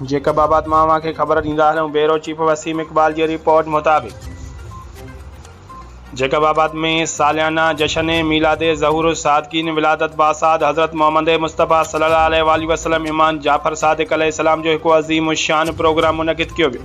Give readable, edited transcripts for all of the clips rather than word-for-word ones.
जेकबाबाद मां खे ख़बर ॾींदा हलूं। Bureau chief Waseem Iqbal ji report मुताबिक़ जेकबाबाद में सालियाना जश्न मीलाद ज़हूर सादकीन विलादत बासाद हज़रत मोहम्मद मुस्तफ़ा सल्लल्लाहु अलैहि वसल्लम इमाम जाफ़र सादिक़ अलैहिस्सलाम जो एक अज़ीम शान प्रोग्राम मुनक़िद किया वियो।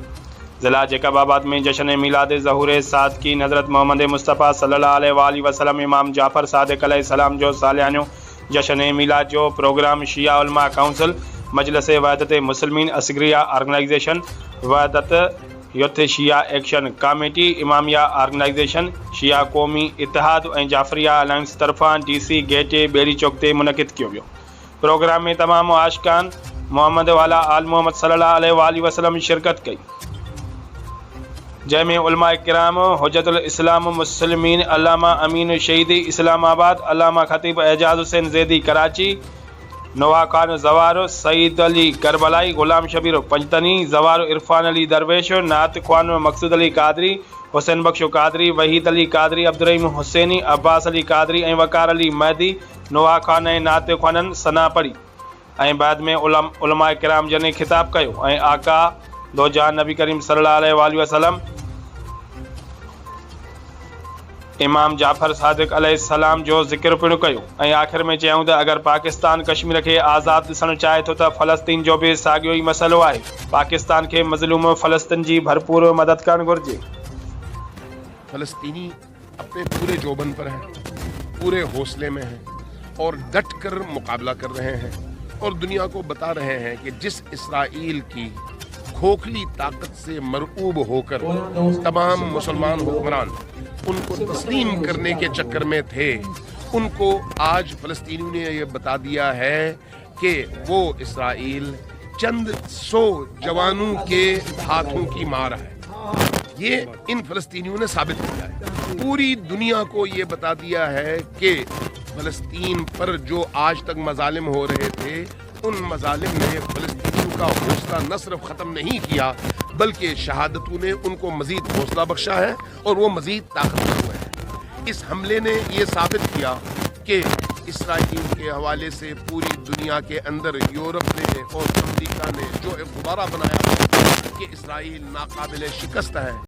ज़िला जेकबाबाद में जश्न मीलाद ज़हूर सादकीन हज़रत मोहम्मद मुस्तफ़ा सल्लल्लाहु अलैहि वसल्लम इमाम जाफ़र सादिक़ अलैहिस्सलाम जो सालियानो जश्न मीलाद जो प्रोग्राम शिया उलमा काउंसिल मजलिस वहदत मुस्लिमीन असगरिया ऑर्गेनाइजेशन वहदत यूथ शिया एक्शन कमेटी इमामिया ऑर्गेनाइजेशन शिया कौमी इतिहाद और जाफरिया अलायंस तरफा DC गेट बेड़ी चौक ते मुनक़िद किया वियो। प्रोग्राम में तमाम आशिकान मोहम्मद वाला आल मोहम्मद सल्लल्लाहु अलैहि वसल्लम शिरकत कई, जैमें उलमा किराम हुज्जतुल इस्लाम मुस्लिमीन अल्लामा अमीन शहीदी इस्लामाबाद, अल्लामा खतीब एजाज हुसैन जैदी कराची, नोहा खान जवार, सईद अली करबलाई, गुलाम शबीर पंजतनी, जवार इरफान अली दरवेश, नात ख्वान मकसूद अली कादरी, हुसैन बख्शो कादरी, वहीद अली कादरी, अब्दुर्रहीम हुसैनी, अब्बास अली कादरी और वकार अली महदी नोहा खान ऐं नात ख्वानन सना पढ़ी और बाद में उलमा किराम जने खिताब कयो और आका दो जहान नबी करीम सल्लल्लाहु अलैहि वसल्लम इमाम जाफ़र सादिक़ अलैहिस्सलाम जो ज़िक्र पिणु कयो और आख़िर में चयूं त अगर पाकिस्तान कश्मीर के आज़ाद ॾिसणु चाहे तो फ़लस्तीन जो भी साॻियो ही मसलो है। पाकिस्तान के मज़लूम फ़लस्तीन की भरपूर मदद करण घुर्जे। फ़लस्तीनी अपने पूरे जोबन पर हैं, पूरे हौसले में हैं और डट कर मुकाबला कर रहे हैं और दुनिया को बता रहे हैं कि जिस इसराइल की खोखली ताकत से मरऊब होकर तमाम मुसलमान हुक्मरान उनको तस्लीम करने के चक्कर में थे, उनको आज फ़लस्तीनियों ने यह बता दिया है कि वो इसराइल चंद 100 जवानों के हाथों की मार है। ये इन फ़लस्तीनियों ने साबित किया है। पूरी दुनिया को ये बता दिया है कि फ़लस्तीन पर जो आज तक मजालिम हो रहे थे, उन मजालिम ने फ़लस्तीनियों का हौसला न सिर्फ ख़त्म नहीं किया बल्कि शहादतों ने उनको मजीद हौसला बख्शा है और वो मजीद ताकतवर हुए हैं। इस हमले ने ये साबित किया कि इसराइल के हवाले से पूरी दुनिया के अंदर यूरोप ने और अमेरिका ने जो एक गुब्बारा बनाया कि इसराइल नाकाबिले शिकस्त है।